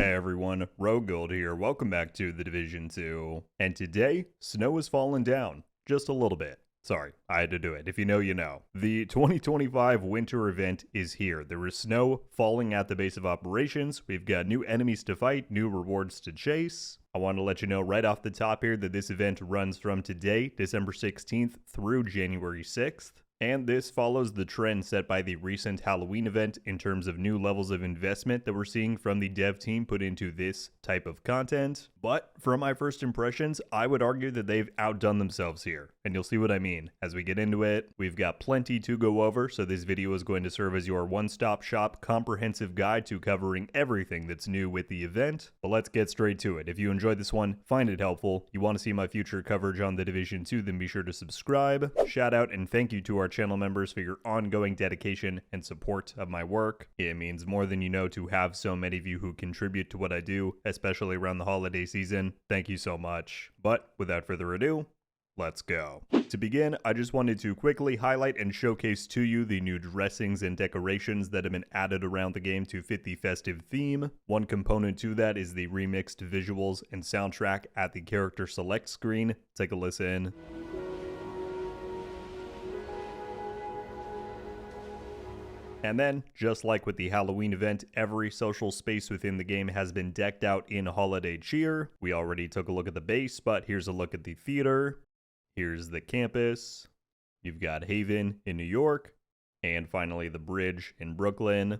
Hey everyone, RogueGold here. Welcome back to the Division 2. And today, snow is falling down. Just a little bit. Sorry, I had to do it. If you know, you know. The 2025 winter event is here. There is snow falling at the base of operations. We've got new enemies to fight, new rewards to chase. I want to let you know right off the top here that this event runs from today, December 16th, through January 6th. And this follows the trend set by the recent Halloween event in terms of new levels of investment that we're seeing from the dev team put into this type of content. But from my first impressions, I would argue that they've outdone themselves here. And you'll see what I mean as we get into it. We've got plenty to go over, so this video is going to serve as your one-stop shop comprehensive guide to covering everything that's new with the event. But let's get straight to it. If you enjoyed this one, find it helpful, you want to see my future coverage on the Division 2, then be sure to subscribe. Shout out and thank you to our channel members for your ongoing dedication and support of my work. It means more than you know to have so many of you who contribute to what I do, especially around the holiday season. Thank you so much. But without further ado, let's go. To begin, I just wanted to quickly highlight and showcase to you the new dressings and decorations that have been added around the game to fit the festive theme. One component to that is the remixed visuals and soundtrack at the character select screen. Take a listen. And then, just like with the Halloween event, every social space within the game has been decked out in holiday cheer. We already took a look at the base, but here's a look at the theater. Here's the campus. You've got Haven in New York. And finally, the bridge in Brooklyn.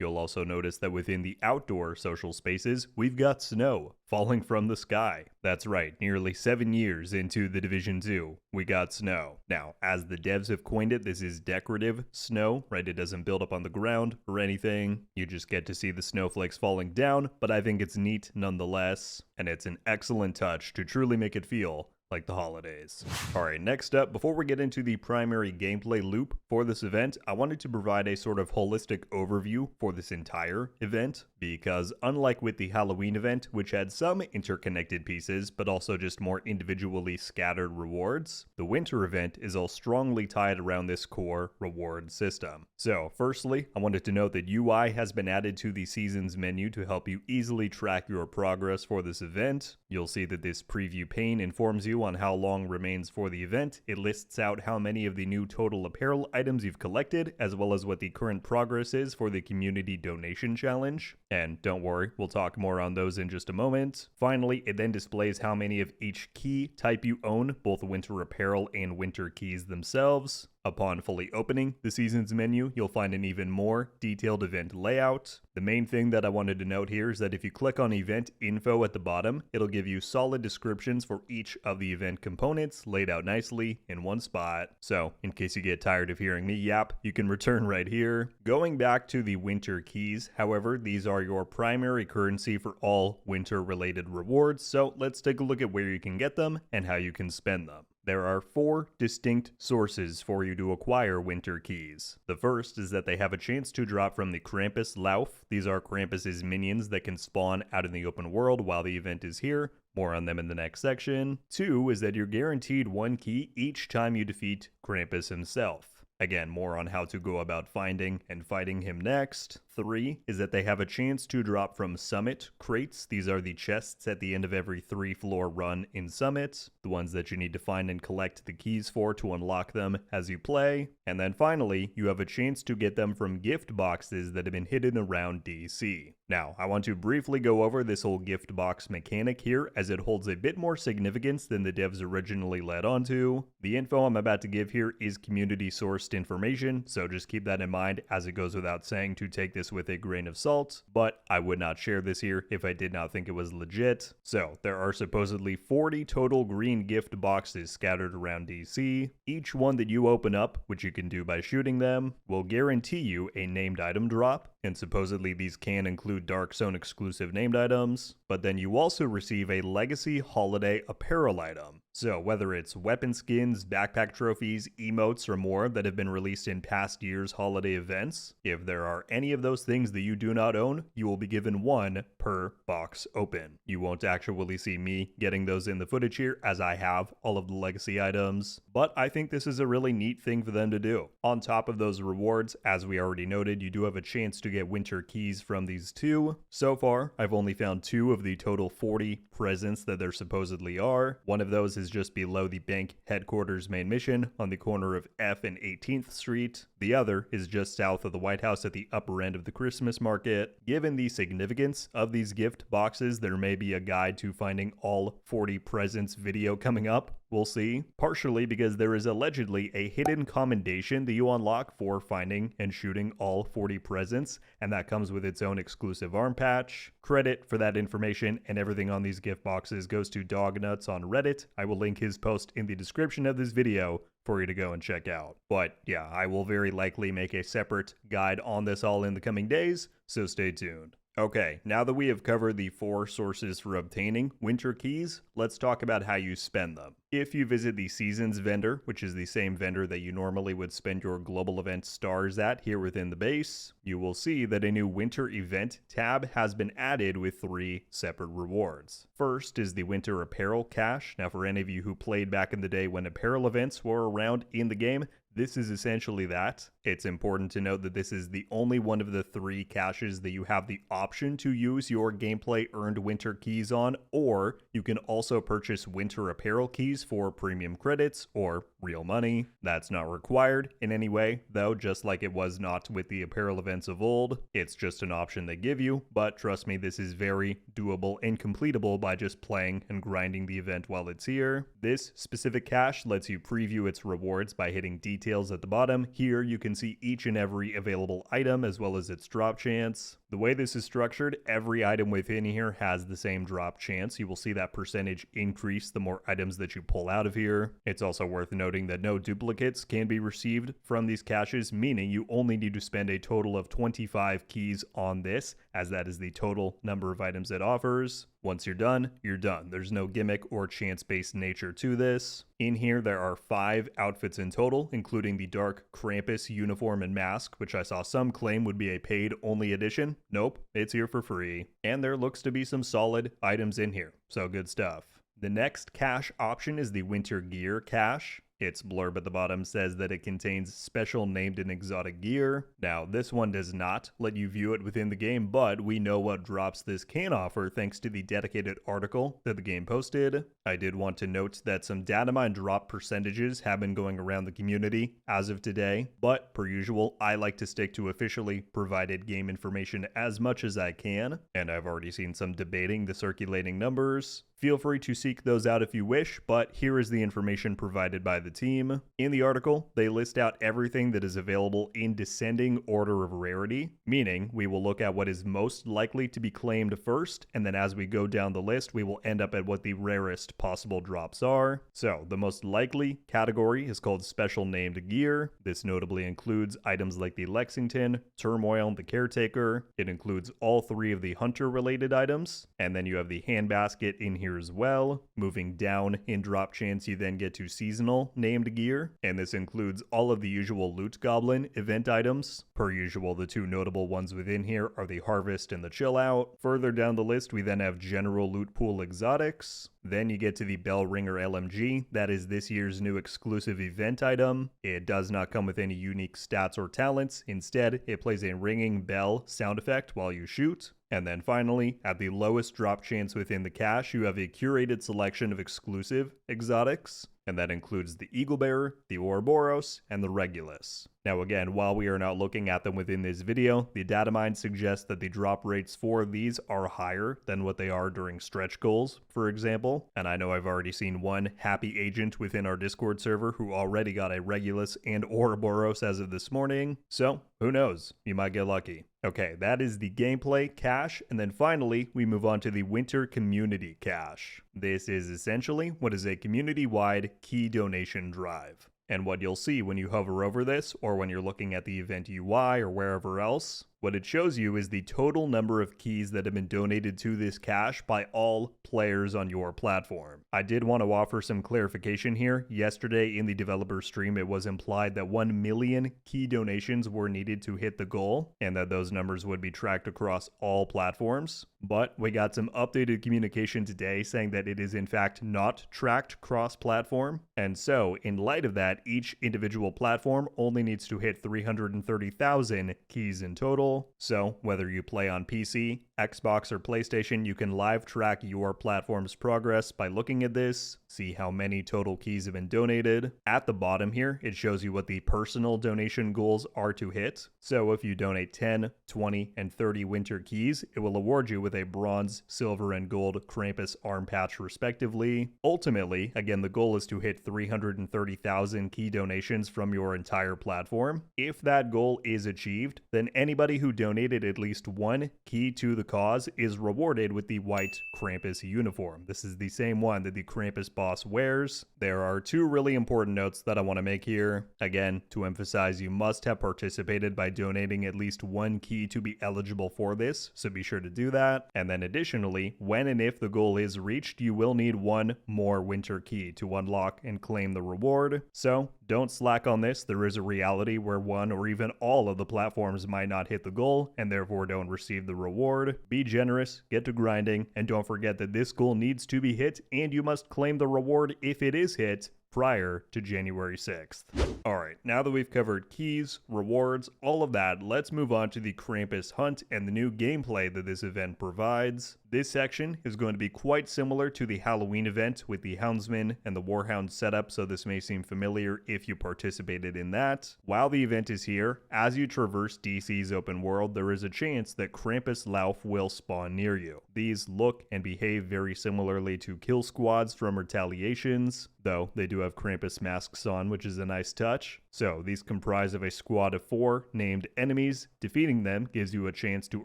You'll also notice that within the outdoor social spaces, we've got snow falling from the sky. That's right, nearly 7 years into the Division 2, we got snow. Now, as the devs have coined it, this is decorative snow, right? It doesn't build up on the ground or anything. You just get to see the snowflakes falling down, but I think it's neat nonetheless, and it's an excellent touch to truly make it feel like the holidays. Alright, next up, before we get into the primary gameplay loop for this event, I wanted to provide a sort of holistic overview for this entire event, because unlike with the Halloween event, which had some interconnected pieces, but also just more individually scattered rewards, the winter event is all strongly tied around this core reward system. So, firstly, I wanted to note that UI has been added to the seasons menu to help you easily track your progress for this event. You'll see that this preview pane informs you on how long remains for the event. It lists out how many of the new total apparel items you've collected, as well as what the current progress is for the community donation challenge. And don't worry, we'll talk more on those in just a moment. Finally, it then displays how many of each key type you own, both winter apparel and winter keys themselves. Upon fully opening the seasons menu, you'll find an even more detailed event layout. The main thing that I wanted to note here is that if you click on event info at the bottom, it'll give you solid descriptions for each of the event components laid out nicely in one spot. So, in case you get tired of hearing me yap, you can return right here. Going back to the winter keys, however, these are your primary currency for all winter related rewards. So, let's take a look at where you can get them and how you can spend them. There are 4 distinct sources for you to acquire winter keys. The first is that they have a chance to drop from the Krampus Lauf. These are Krampus's minions that can spawn out in the open world while the event is here. More on them in the next section. 2 is that you're guaranteed 1 key each time you defeat Krampus himself. Again, more on how to go about finding and fighting him next. 3 is that they have a chance to drop from Summit crates. These are the chests at the end of every 3-floor run in Summit, the ones that you need to find and collect the keys for to unlock them as you play. And then finally, you have a chance to get them from gift boxes that have been hidden around DC. Now, I want to briefly go over this whole gift box mechanic here, as it holds a bit more significance than the devs originally led onto. The info I'm about to give here is community-sourced information, so just keep that in mind, as it goes without saying to take this with a grain of salt, but I would not share this here if I did not think it was legit. So, there are supposedly 40 total green gift boxes scattered around DC. Each one that you open up, which you can do by shooting them, will guarantee you a named item drop, and supposedly these can include Dark Zone exclusive named items, but then you also receive a Legacy Holiday apparel item. So whether it's weapon skins, backpack trophies, emotes, or more that have been released in past years' holiday events, if there are any of those things that you do not own, you will be given 1 per box open. You won't actually see me getting those in the footage here, as I have all of the legacy items, but I think this is a really neat thing for them to do. On top of those rewards, as we already noted, you do have a chance to get winter keys from these two. So far, I've only found 2 of the total 40 presents that there supposedly are. One of those is just below the bank headquarters main mission on the corner of F and 18th Street. The other is just south of the White House at the upper end of the Christmas market. Given the significance of these gift boxes, there may be a guide to finding all 40 presents video coming up. We'll see. Partially because there is allegedly a hidden commendation that you unlock for finding and shooting all 40 presents, and that comes with its own exclusive arm patch. Credit for that information and everything on these gift boxes goes to Dognuts on Reddit. I will link his post in the description of this video for you to go and check out. But yeah, I will very likely make a separate guide on this all in the coming days, so stay tuned. Okay, now that we have covered the 4 sources for obtaining winter keys, let's talk about how you spend them. If you visit the Seasons vendor, which is the same vendor that you normally would spend your global event stars at here within the base, you will see that a new winter event tab has been added with 3 separate rewards. First is the winter apparel cache. Now for any of you who played back in the day when apparel events were around in the game, this is essentially that. It's important to note that this is the only one of the 3 caches that you have the option to use your gameplay earned winter keys on, or you can also purchase winter apparel keys for premium credits or real money. That's not required in any way, though, just like it was not with the apparel events of old. It's just an option they give you, but trust me, this is very doable and completable by just playing and grinding the event while it's here. This specific cache lets you preview its rewards by hitting details at the bottom. Here you can see each and every available item as well as its drop chance. The way this is structured, every item within here has the same drop chance. You will see that percentage increase the more items that you pull out of here. It's also worth noting that no duplicates can be received from these caches, meaning you only need to spend a total of 25 keys on this, as that is the total number of items it offers. Once you're done, you're done. There's no gimmick or chance-based nature to this. In here, there are 5 outfits in total, including the dark Krampus uniform and mask, which I saw some claim would be a paid-only edition. Nope, it's here for free. And there looks to be some solid items in here, so good stuff. The next cache option is the winter gear cache. Its blurb at the bottom says that it contains special named and exotic gear. Now, this one does not let you view it within the game, but we know what drops this can offer thanks to the dedicated article that the game posted. I did want to note that some data mine drop percentages have been going around the community as of today, but per usual, I like to stick to officially provided game information as much as I can, and I've already seen some debating the circulating numbers. Feel free to seek those out if you wish, but here is the information provided by the team. In the article, they list out everything that is available in descending order of rarity, meaning we will look at what is most likely to be claimed first, and then as we go down the list, we will end up at what the rarest possible drops are. So, the most likely category is called Special Named Gear. This notably includes items like the Lexington, Turmoil, the Caretaker. It includes all 3 of the Hunter-related items, and then you have the Handbasket in here as well. Moving down in drop chance, you then get to seasonal named gear, and this includes all of the usual Loot Goblin event items. Per usual, the 2 notable ones within here are the Harvest and the Chill Out. Further down the list, we then have general loot pool exotics. Then you get to the Bell Ringer LMG. That is this year's new exclusive event item. It does not come with any unique stats or talents. Instead, it plays a ringing bell sound effect while you shoot. And then finally, at the lowest drop chance within the cache, you have a curated selection of exclusive exotics, and that includes the Eagle Bearer, the Ouroboros, and the Regulus. Now again, while we are not looking at them within this video, the data mine suggests that the drop rates for these are higher than what they are during stretch goals, for example. And I know I've already seen one happy agent within our Discord server who already got a Regulus and Ouroboros as of this morning. So, who knows? You might get lucky. Okay, that is the gameplay cache, and then finally, we move on to the Winter Community cache. This is essentially what is a community-wide key donation drive. And what you'll see when you hover over this, or when you're looking at the event UI or wherever else, what it shows you is the total number of keys that have been donated to this cache by all players on your platform. I did want to offer some clarification here. Yesterday in the developer stream, it was implied that 1 million key donations were needed to hit the goal, and that those numbers would be tracked across all platforms. But we got some updated communication today saying that it is in fact not tracked cross-platform. And so, in light of that, each individual platform only needs to hit 330,000 keys in total. console. So whether you play on PC, Xbox, or PlayStation, you can live track your platform's progress by looking at this, see how many total keys have been donated. At the bottom here, it shows you what the personal donation goals are to hit. So if you donate 10, 20, and 30 winter keys, it will award you with a bronze, silver, and gold Krampus arm patch respectively. Ultimately, again, the goal is to hit 330,000 key donations from your entire platform. If that goal is achieved, then anybody who donated at least one key to the cause is rewarded with the white Krampus uniform. This is the same one that the Krampus Boss wears. There are two really important notes that I want to make here. Again, to emphasize, you must have participated by donating at least one key to be eligible for this, so be sure to do that. And then additionally, when and if the goal is reached, you will need one more winter key to unlock and claim the reward. So don't slack on this. There is a reality where one or even all of the platforms might not hit the goal and therefore don't receive the reward. Be generous, get to grinding, and don't forget that this goal needs to be hit and you must claim the reward if it is hit prior to January 6th. Alright, now that we've covered keys, rewards, all of that, let's move on to the Krampus hunt and the new gameplay that this event provides. This section is going to be quite similar to the Halloween event with the Houndsman and the Warhound setup, so this may seem familiar if you participated in that. While the event is here, as you traverse DC's open world, there is a chance that Krampus Lauf will spawn near you. These look and behave very similarly to kill squads from Retaliations, though they do have Krampus masks on, which is a nice touch. So these comprise of a squad of 4 named enemies. Defeating them gives you a chance to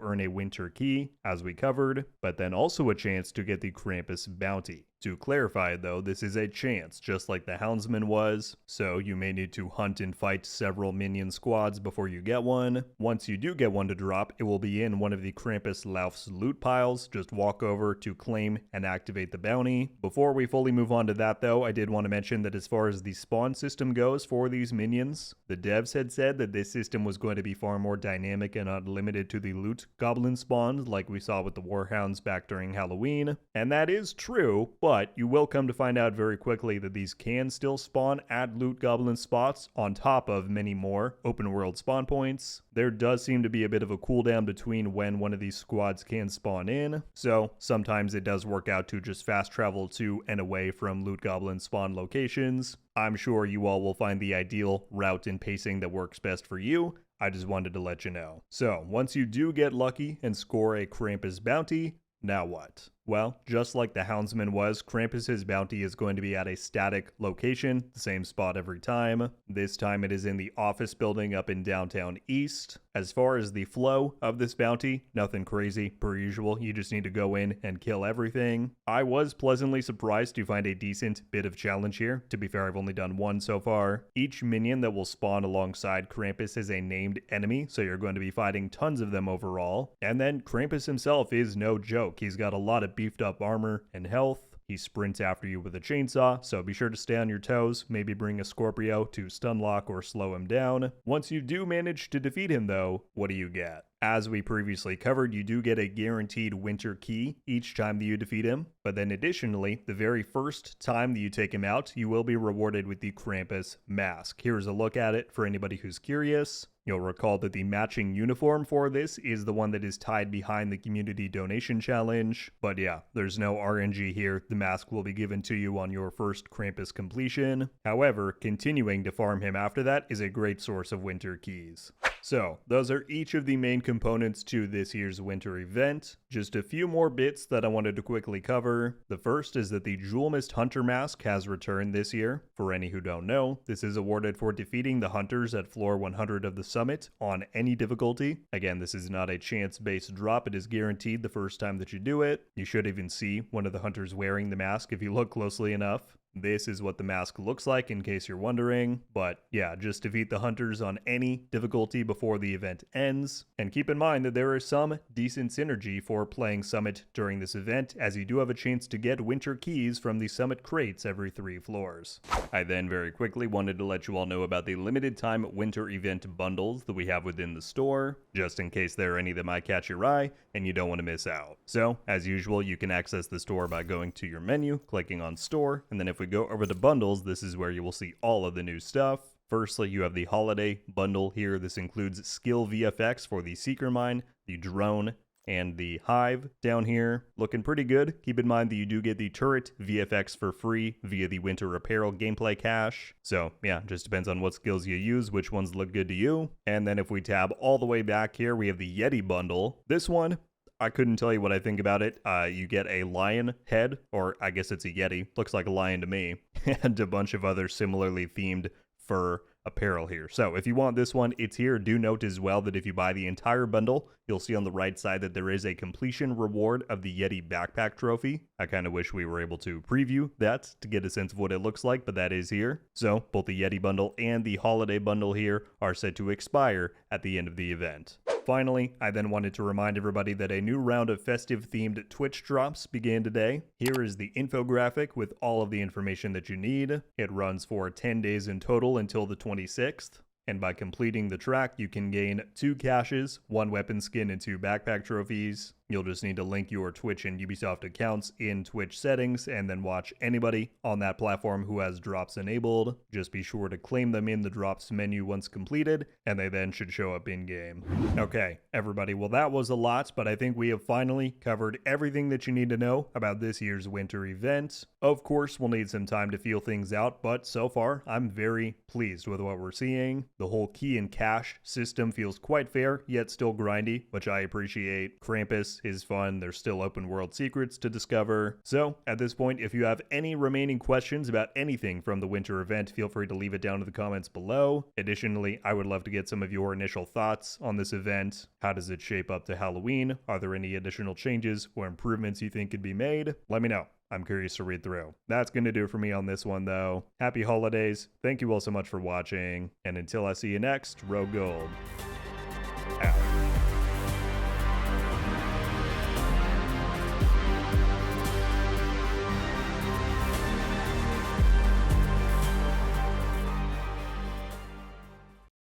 earn a winter key, as we covered, but then also a chance to get the Krampus bounty. To clarify though, this is a chance, just like the Houndsman was, so you may need to hunt and fight several minion squads before you get one. Once you do get one to drop, it will be in one of the Krampus Lauf's loot piles. Just walk over to claim and activate the bounty. Before we fully move on to that though, I did want to mention that as far as the spawn system goes for these minions, the devs had said that this system was going to be far more dynamic and not limited to the loot goblin spawns like we saw with the Warhounds back during Halloween. And that is true, but you will come to find out very quickly that these can still spawn at loot goblin spots on top of many more open world spawn points. There does seem to be a bit of a cooldown between when one of these squads can spawn in, so sometimes it does work out to just fast travel to and away from loot goblin spawn locations. I'm sure you all will find the ideal route and pacing that works best for you. I just wanted to let you know. So once you do get lucky and score a Krampus bounty, now what? Well, just like the Houndsman was, Krampus's bounty is going to be at a static location, the same spot every time. This time it is in the office building up in downtown East. As far as the flow of this bounty, nothing crazy, per usual. You just need to go in and kill everything. I was pleasantly surprised to find a decent bit of challenge here. To be fair, I've only done one so far. Each minion that will spawn alongside Krampus is a named enemy, so you're going to be fighting tons of them overall. And then Krampus himself is no joke. He's got a lot of beefed up armor and health. He sprints after you with a chainsaw, so be sure to stay on your toes, maybe bring a Scorpio to stun lock or slow him down. Once you do manage to defeat him though, what do you get? As we previously covered, you do get a guaranteed winter key each time that you defeat him, but then additionally, the very first time that you take him out, you will be rewarded with the Krampus Mask. Here's a look at it for anybody who's curious. You'll recall that the matching uniform for this is the one that is tied behind the community donation challenge. But yeah, there's no RNG here. The mask will be given to you on your first Krampus completion. However, continuing to farm him after that is a great source of winter keys. So, those are each of the main components to this year's winter event. Just a few more bits that I wanted to quickly cover. The first is that the Julmust Hunter Mask has returned this year. For any who don't know, this is awarded for defeating the hunters at floor 100 of the summit on any difficulty. Again, this is not a chance-based drop, it is guaranteed the first time that you do it. You should even see one of the hunters wearing the mask if you look closely enough. This is what the mask looks like in case you're wondering, but yeah, just defeat the hunters on any difficulty before the event ends. And keep in mind that there is some decent synergy for playing Summit during this event, as you do have a chance to get winter keys from the Summit crates every 3 floors. I then very quickly wanted to let you all know about the limited time winter event bundles that we have within the store, just in case there are any that might catch your eye and you don't want to miss out. So, as usual, you can access the store by going to your menu, clicking on store, and then if we go over to bundles, this is where you will see all of the new stuff. Firstly, you have the holiday bundle here. This includes skill VFX for the Seeker Mine, the drone, and the hive down here. Looking pretty good. Keep in mind that you do get the turret VFX for free via the winter apparel gameplay cache. So yeah, just depends on what skills you use, which ones look good to you. And then if we tab all the way back here, we have the Yeti bundle. This one, I couldn't tell you what I think about it. You get a lion head, or I guess it's a Yeti. Looks like a lion to me. And a bunch of other similarly themed fur apparel here. So if you want this one, it's here. Do note as well that if you buy the entire bundle, you'll see on the right side that there is a completion reward of the Yeti backpack trophy. I kind of wish we were able to preview that to get a sense of what it looks like, but that is here. So both the Yeti bundle and the holiday bundle here are set to expire at the end of the event. Finally, I then wanted to remind everybody that a new round of festive-themed Twitch drops began today. Here is the infographic with all of the information that you need. It runs for 10 days in total until the 26th. And by completing the track, you can gain 2 caches, 1 weapon skin, and 2 backpack trophies. You'll just need to link your Twitch and Ubisoft accounts in Twitch settings and then watch anybody on that platform who has drops enabled. Just be sure to claim them in the drops menu once completed, and they then should show up in-game. Okay, everybody, well that was a lot, but I think we have finally covered everything that you need to know about this year's winter event. Of course, we'll need some time to feel things out, but so far, I'm very pleased with what we're seeing. The whole key and cache system feels quite fair, yet still grindy, which I appreciate. Krampus is fun. There's still open world secrets to discover. So at this point, if you have any remaining questions about anything from the winter event, feel free to leave it down in the comments below. Additionally, I would love to get some of your initial thoughts on this event. How does it shape up to Halloween? Are there any additional changes or improvements you think could be made? Let me know. I'm curious to read through. That's going to do it for me on this one, though. Happy holidays. Thank you all so much for watching. And until I see you next, RogueGold.